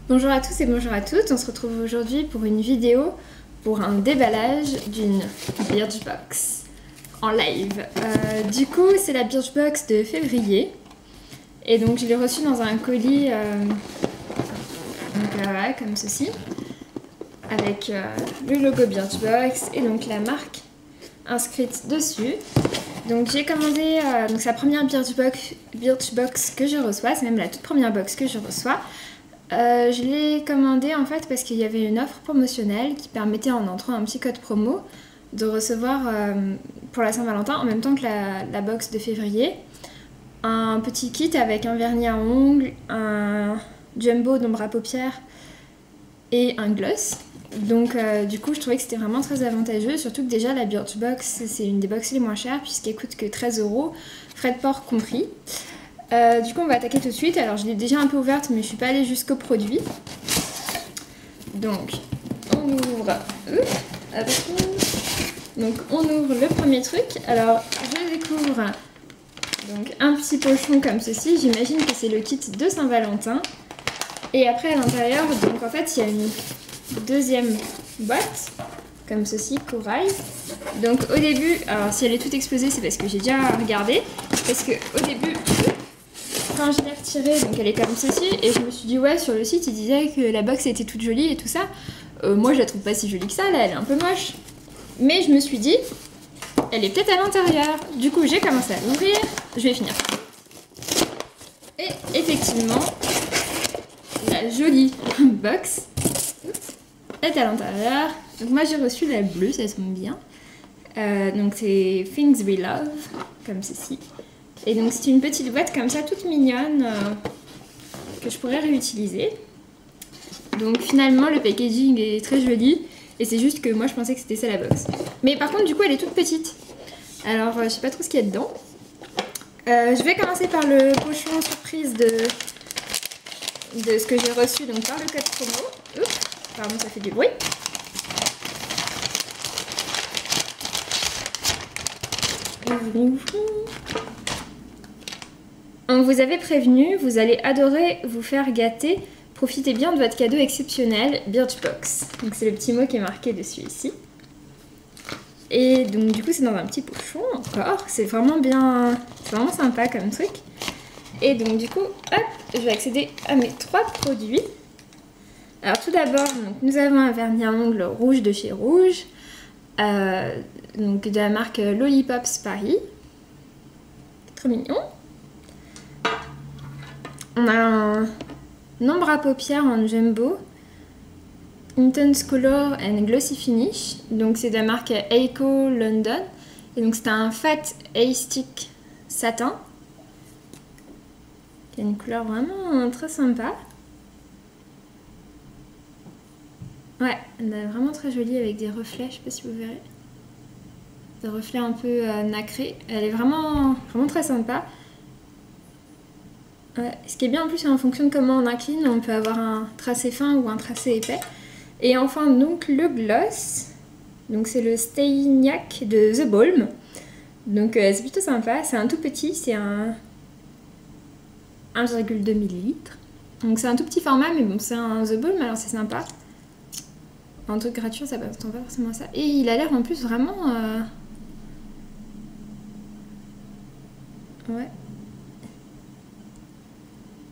Bonjour à tous et bonjour à toutes, on se retrouve aujourd'hui pour une vidéo pour un déballage d'une Birchbox en live. Du coup c'est la Birchbox de février et donc je l'ai reçue dans un colis voilà, comme ceci avec le logo Birchbox et donc la marque inscrite dessus. Donc j'ai commandé, donc c'est la première Birchbox que je reçois, c'est même la toute première box que je reçois. Je l'ai commandé en fait parce qu'il y avait une offre promotionnelle qui permettait en entrant un petit code promo de recevoir pour la Saint-Valentin en même temps que la box de février un petit kit avec un vernis à ongles, un jumbo d'ombre à paupières et un gloss. Donc du coup je trouvais que c'était vraiment très avantageux, surtout que déjà la Birchbox c'est une des box les moins chères puisqu'elle coûte que 13 €, frais de port compris. Du coup on va attaquer tout de suite. Alors je l'ai déjà un peu ouverte mais je suis pas allée jusqu'au produit. Donc on ouvre. Donc on ouvre le premier truc. Alors je découvre donc un petit pochon comme ceci. J'imagine que c'est le kit de Saint-Valentin. Et après à l'intérieur, donc en fait il y a une deuxième boîte comme ceci, corail. Donc au début, alors si elle est toute explosée c'est parce que j'ai déjà regardé. Parce que au début, quand je l'ai retirée, donc elle est comme ceci, et je me suis dit ouais, sur le site ils disaient que la box était toute jolie et tout ça. Moi je la trouve pas si jolie que ça, là elle est un peu moche. Mais je me suis dit, elle est peut-être à l'intérieur. Du coup j'ai commencé à l'ouvrir, je vais finir. Et effectivement, la jolie box est à l'intérieur. Donc moi j'ai reçu la bleue, ça tombe bien. Donc c'est Things We Love, comme ceci. Et donc c'est une petite boîte comme ça, toute mignonne, que je pourrais réutiliser. Donc finalement le packaging est très joli, et c'est juste que moi je pensais que c'était ça la box. Mais par contre du coup elle est toute petite. Alors je sais pas trop ce qu'il y a dedans. Je vais commencer par le pochon surprise de ce que j'ai reçu donc par le code promo. Oups, pardon, ça fait du bruit. On vous avait prévenu, vous allez adorer vous faire gâter. Profitez bien de votre cadeau exceptionnel, Birchbox. Donc c'est le petit mot qui est marqué dessus ici. Et donc du coup c'est dans un petit pochon encore. C'est vraiment bien, c'est vraiment sympa comme truc. Et donc du coup, hop, je vais accéder à mes 3 produits. Alors tout d'abord, nous avons un vernis à ongles rouge de chez Rouge. Donc de la marque Lollipops Paris. Trop mignon. On a un ombre à paupières en jumbo, Intense Color and Glossy Finish. Donc c'est de la marque Eiko London. Et donc c'est un fat stick satin. Il y a une couleur vraiment très sympa. Ouais, elle est vraiment très jolie avec des reflets, je sais pas si vous verrez. Des reflets un peu nacrés. Elle est vraiment très sympa. Ouais, ce qui est bien en plus, c'est en fonction de comment on incline, on peut avoir un tracé fin ou un tracé épais. Et enfin donc le gloss, donc c'est le Stayniac de The Balm. Donc c'est plutôt sympa, c'est un tout petit, c'est un 1,2 ml. Donc c'est un tout petit format, mais bon c'est un The Balm, alors c'est sympa. Un truc gratuit, ça s'attend pas forcément à ça. Et il a l'air en plus vraiment... Ouais.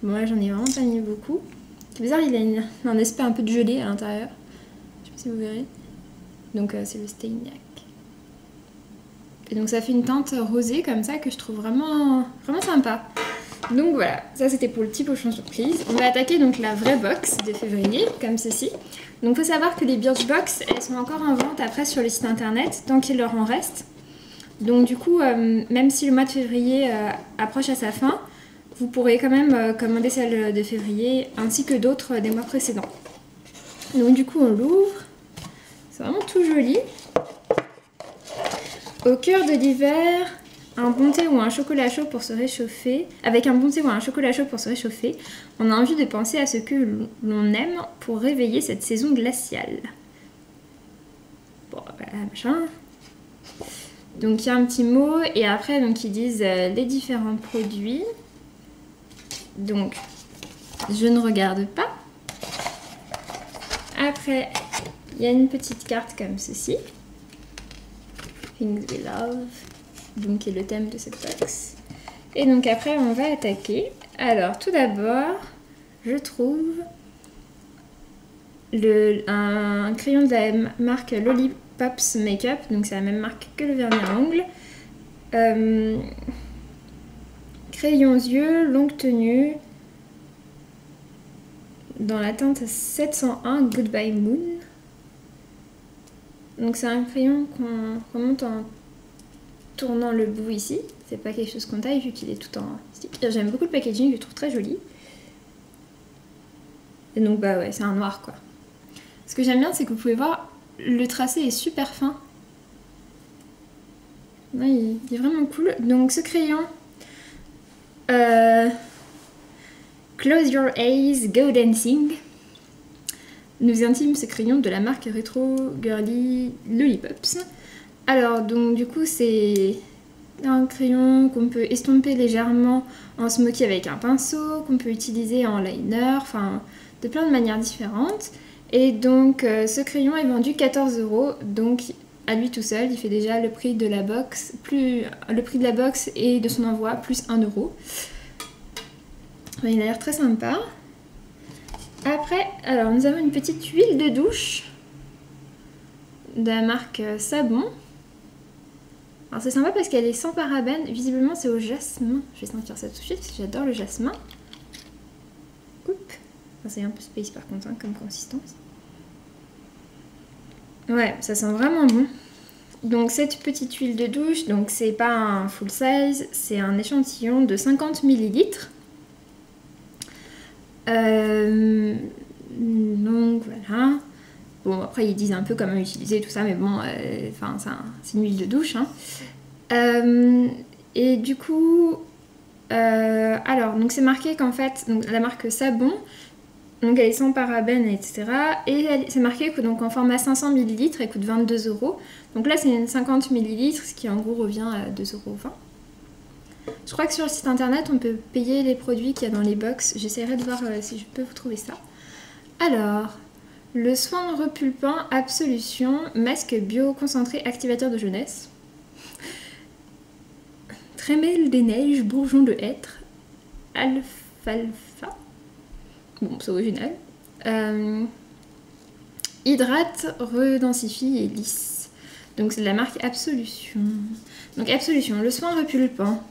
Bon là j'en ai vraiment pas mis beaucoup. C'est bizarre, il a un aspect un peu de gelée à l'intérieur. Je sais pas si vous verrez. Donc c'est le Stayniac. Et donc ça fait une teinte rosée comme ça que je trouve vraiment sympa. Donc voilà, ça c'était pour le petit pochon surprise. On va attaquer donc la vraie box de février, comme ceci. Donc il faut savoir que les Birchbox, elles sont encore en vente après sur le site internet, tant qu'il leur en reste. Donc du coup, même si le mois de février approche à sa fin, vous pourrez quand même commander celle de février ainsi que d'autres des mois précédents. Donc du coup on l'ouvre, c'est vraiment tout joli. Au cœur de l'hiver, un bon thé ou un chocolat chaud pour se réchauffer. Avec un bon thé ou un chocolat chaud pour se réchauffer, on a envie de penser à ce que l'on aime pour réveiller cette saison glaciale. Bon, bah, machin. Donc il y a un petit mot et après donc ils disent les différents produits. Donc je ne regarde pas. Après, il y a une petite carte comme ceci. Things we love. Donc, qui est le thème de cette box. Et donc après, on va attaquer. Alors, tout d'abord, je trouve un crayon de la marque Lollipops Makeup. Donc, c'est la même marque que le vernis à ongles. Crayon yeux, longue tenue. Dans la teinte 701 Goodbye Moon. Donc c'est un crayon qu'on remonte en tournant le bout ici. C'est pas quelque chose qu'on taille vu qu'il est tout en stick. J'aime beaucoup le packaging, je le trouve très joli. Et donc bah ouais, c'est un noir quoi. Ce que j'aime bien, c'est que vous pouvez voir, le tracé est super fin. Ouais, il est vraiment cool. Donc ce crayon... Close Your Eyes, Go Dancing. Nous intime ce crayon de la marque Retro Girly Lollipops. Alors, donc du coup, c'est un crayon qu'on peut estomper légèrement en smoky avec un pinceau, qu'on peut utiliser en liner, enfin, de plein de manières différentes. Et donc, ce crayon est vendu 14 €, donc à lui tout seul, il fait déjà le prix de la box, plus le prix de la box et de son envoi, plus 1 €. Il a l'air très sympa. Après, alors nous avons une petite huile de douche de la marque Savon. Alors c'est sympa parce qu'elle est sans parabènes. Visiblement c'est au jasmin. Je vais sentir ça tout de suite parce que j'adore le jasmin. Oups. Enfin, c'est un peu space par contre hein, comme consistance. Ouais, ça sent vraiment bon. Donc cette petite huile de douche, donc c'est pas un full size, c'est un échantillon de 50 ml. Donc voilà. Bon après ils disent un peu comment utiliser tout ça mais bon enfin c'est une huile de douche hein. Et du coup alors donc c'est marqué qu'en fait donc, la marque Savon donc elle est sans parabènes etc et c'est marqué que donc en format 500 ml elle coûte 22 €. Donc là c'est une 50 ml ce qui en gros revient à 2,20 €. Je crois que sur le site internet, on peut payer les produits qu'il y a dans les box. J'essaierai de voir si je peux vous trouver ça. Alors, le soin repulpant Absolution, masque bio concentré activateur de jeunesse. Trémel des neiges, bourgeon de hêtre, alfalfa. Bon, c'est original. Hydrate, redensifie et lisse. Donc c'est de la marque Absolution. Donc Absolution, le soin repulpant.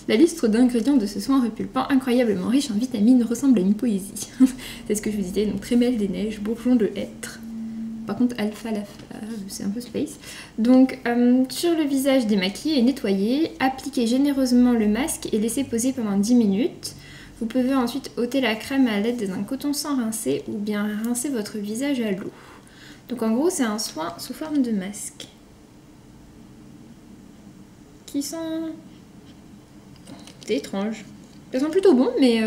La liste d'ingrédients de ce soin repulpant incroyablement riche en vitamines ressemble à une poésie. C'est ce que je vous disais, donc trémel des neiges, bourgeon de hêtre. Par contre, c'est un peu space. Donc, sur le visage démaquillé et nettoyé, appliquez généreusement le masque et laissez poser pendant 10 minutes. Vous pouvez ensuite ôter la crème à l'aide d'un coton sans rincer ou bien rincer votre visage à l'eau. Donc en gros, c'est un soin sous forme de masque. Qui sent... C'est étrange. Ça sent plutôt bon, mais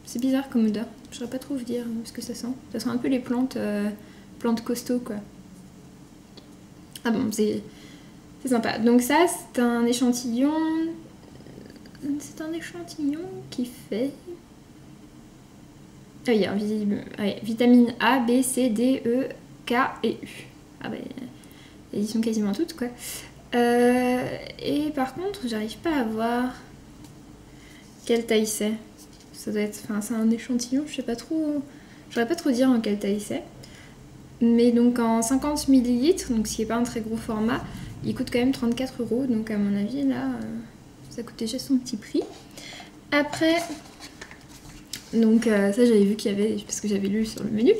c'est bizarre comme odeur. Je saurais pas trop vous dire ce que ça sent. Ça sent un peu les plantes, plantes costauds, quoi. Ah bon, c'est sympa. Donc ça, c'est un échantillon... C'est un échantillon qui fait... Ah oui, vitamine A, B, C, D, E, K et U. Ah bah, elles y sont quasiment toutes, quoi. Et par contre, j'arrive pas à voir quelle taille c'est. Ça doit être... Enfin, c'est un échantillon, je sais pas trop... Je saurais pas trop dire en quelle taille c'est. Mais donc en 50 ml, donc ce qui est pas un très gros format, il coûte quand même 34 €. Donc à mon avis, là, ça coûte déjà son petit prix. Après... Donc ça j'avais vu qu'il y avait, parce que j'avais lu sur le menu.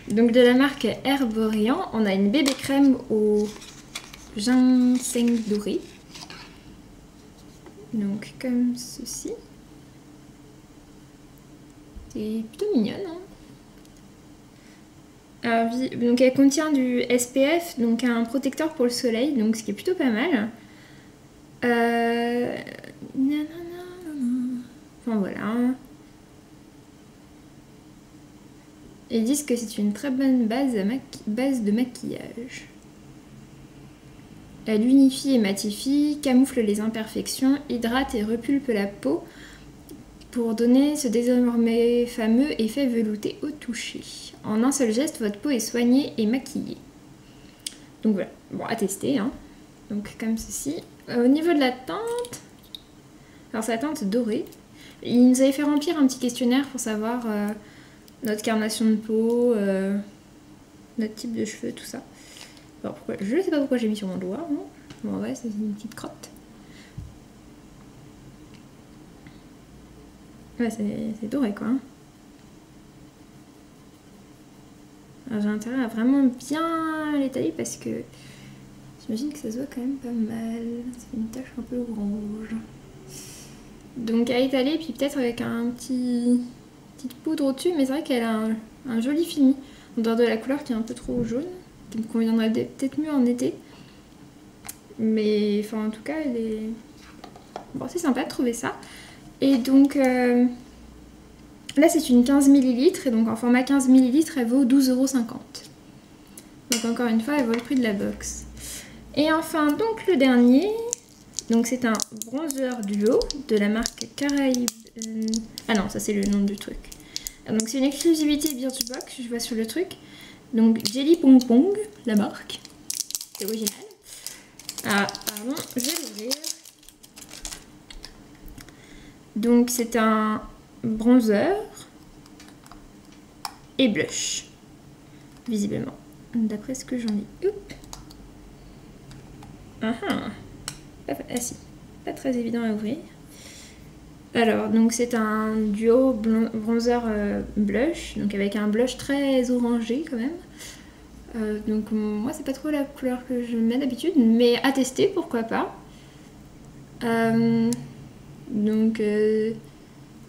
Donc de la marque Herborian, on a une bébé crème au ginseng doré. Donc comme ceci. C'est plutôt mignonne. Hein. Alors, donc elle contient du SPF, donc un protecteur pour le soleil, donc ce qui est plutôt pas mal. Enfin voilà. Ils disent que c'est une très bonne base de maquillage. Elle unifie et matifie, camoufle les imperfections, hydrate et repulpe la peau pour donner ce désormais fameux effet velouté au toucher. En un seul geste, votre peau est soignée et maquillée. Donc voilà, bon à tester, hein. Donc comme ceci. Au niveau de la teinte, alors c'est la teinte dorée. Il nous avait fait remplir un petit questionnaire pour savoir notre carnation de peau, notre type de cheveux, tout ça. Alors pourquoi, je ne sais pas pourquoi j'ai mis sur mon doigt, non. Bon ouais, c'est une petite crotte. Ouais, c'est doré quoi. Hein. Alors j'ai intérêt à vraiment bien l'étaler parce que j'imagine que ça se voit quand même pas mal. Ça fait une tache un peu orange. Donc à étaler, puis peut-être avec un petite poudre au-dessus, mais c'est vrai qu'elle a un joli fini. En dehors de la couleur qui est un peu trop jaune, qui me conviendrait peut-être mieux en été. Mais enfin en tout cas, elle est... Bon, c'est sympa de trouver ça. Et donc là c'est une 15 ml et donc en format 15 ml elle vaut 12,50 €. Donc encore une fois elle vaut le prix de la box. Et enfin donc le dernier, donc c'est un bronzer duo de la marque Caraïbes. Ah non, ça c'est le nom du truc. Donc c'est une exclusivité Birchbox, je vois sur le truc. Donc Jelly Pong Pong, la marque. C'est original. Ah pardon, je vais l'ouvrir. Donc c'est un bronzer et blush, visiblement, d'après ce que j'en ai. Oups. Ah si, pas très évident à ouvrir. Alors, donc c'est un duo bronzer blush, donc avec un blush très orangé quand même. Donc moi c'est pas trop la couleur que je mets d'habitude, mais à tester, pourquoi pas. Donc je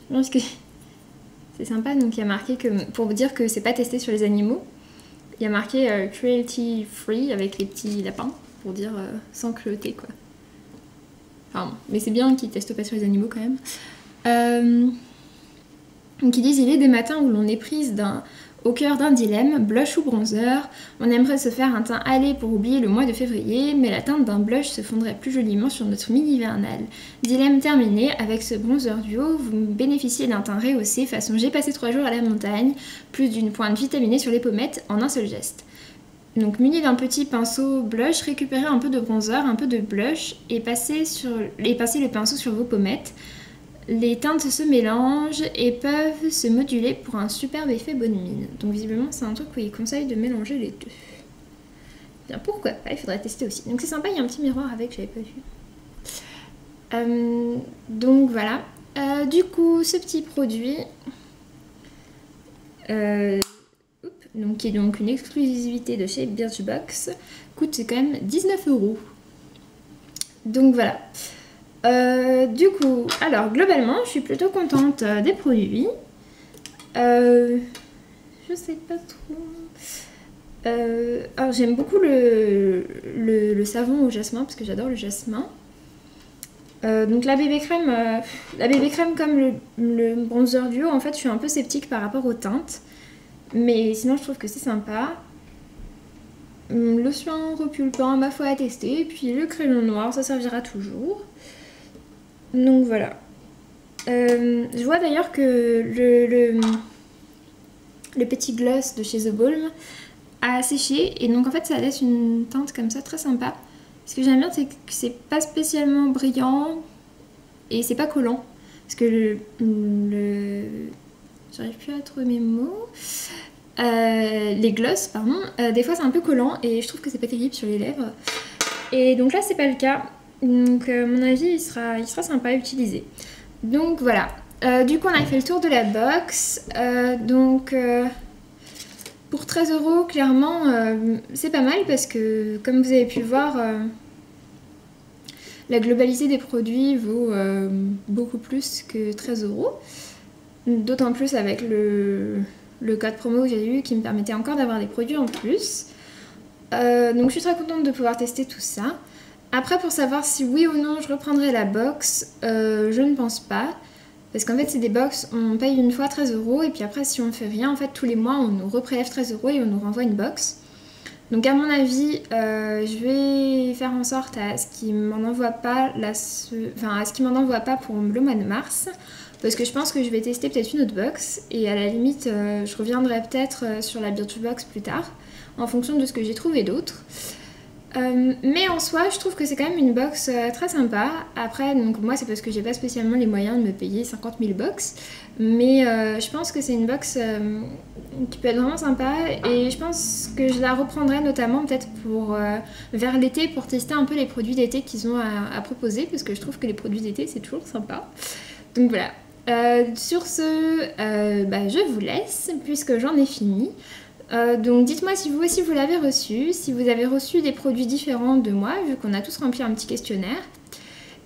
pense que c'est sympa. Donc il y a marqué que, pour vous dire que c'est pas testé sur les animaux, il y a marqué cruelty free avec les petits lapins pour dire sans cruauté quoi. Enfin bon, mais c'est bien qu'ils testent pas sur les animaux quand même. Donc ils disent il est des matins où l'on est prise au cœur d'un dilemme, blush ou bronzer. On aimerait se faire un teint allé pour oublier le mois de février, mais la teinte d'un blush se fondrait plus joliment sur notre mine hivernale. Dilemme terminé, avec ce bronzer duo, vous bénéficiez d'un teint rehaussé façon j'ai passé 3 jours à la montagne, plus d'une pointe vitaminée sur les pommettes en un seul geste. Donc muni d'un petit pinceau blush, récupérez un peu de bronzer, un peu de blush et passez le pinceau sur vos pommettes. Les teintes se mélangent et peuvent se moduler pour un superbe effet bonne mine. Donc visiblement c'est un truc où il conseille de mélanger les deux. Bien pourquoi pas, il faudrait tester aussi. Donc c'est sympa, il y a un petit miroir avec, j'avais pas vu. Donc voilà. Du coup ce petit produit, donc, qui est donc une exclusivité de chez Birchbox, coûte quand même 19 €. Donc voilà. Du coup, alors globalement, je suis plutôt contente des produits. Je sais pas trop. Alors j'aime beaucoup le savon au jasmin parce que j'adore le jasmin. Donc la bébé crème comme le bronzer duo, en fait, je suis un peu sceptique par rapport aux teintes. Mais sinon, je trouve que c'est sympa. Le soin repulpant, ma foi, à tester. Et puis le crayon noir, ça servira toujours. Donc voilà. Je vois d'ailleurs que le petit gloss de chez The Balm a séché. Et donc en fait ça laisse une teinte comme ça très sympa. Ce que j'aime bien c'est que c'est pas spécialement brillant et c'est pas collant. Parce que j'arrive plus à trouver mes mots. Les gloss, pardon, des fois c'est un peu collant et je trouve que c'est pas terrible sur les lèvres. Et donc là c'est pas le cas. Donc à mon avis il sera sympa à utiliser. Donc voilà. Du coup on a fait le tour de la box. Pour 13 € clairement c'est pas mal parce que comme vous avez pu le voir, la globalité des produits vaut beaucoup plus que 13 €. D'autant plus avec le code promo que j'ai eu qui me permettait encore d'avoir des produits en plus. Donc je suis très contente de pouvoir tester tout ça. Après pour savoir si oui ou non je reprendrai la box, je ne pense pas. Parce qu'en fait c'est des box, on paye une fois 13 € et puis après si on ne fait rien, en fait tous les mois on nous reprélève 13 € et on nous renvoie une box. Donc à mon avis, je vais faire en sorte à ce qu'ils m'en envoient pas, à ce qu'ils m'en envoient pas pour le mois de mars. Parce que je pense que je vais tester peut-être une autre box. Et à la limite, je reviendrai peut-être sur la Birchbox plus tard. En fonction de ce que j'ai trouvé d'autre. Mais en soi, je trouve que c'est quand même une box très sympa. Après, donc moi, c'est parce que j'ai pas spécialement les moyens de me payer 50 000 box. Mais je pense que c'est une box qui peut être vraiment sympa. Et je pense que je la reprendrai notamment peut-être pour vers l'été pour tester un peu les produits d'été qu'ils ont à proposer. Parce que je trouve que les produits d'été, c'est toujours sympa. Donc voilà. Sur ce, je vous laisse puisque j'en ai fini. Donc dites-moi si vous aussi vous l'avez reçu, si vous avez reçu des produits différents de moi, vu qu'on a tous rempli un petit questionnaire.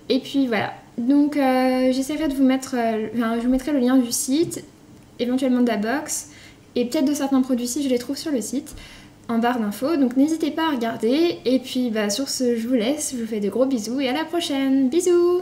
Et puis voilà, donc j'essaierai de vous mettre, je vous mettrai le lien du site, éventuellement de la box, et peut-être de certains produits si je les trouve sur le site, en barre d'infos. Donc n'hésitez pas à regarder, et puis sur ce je vous laisse, je vous fais de gros bisous, et à la prochaine, bisous!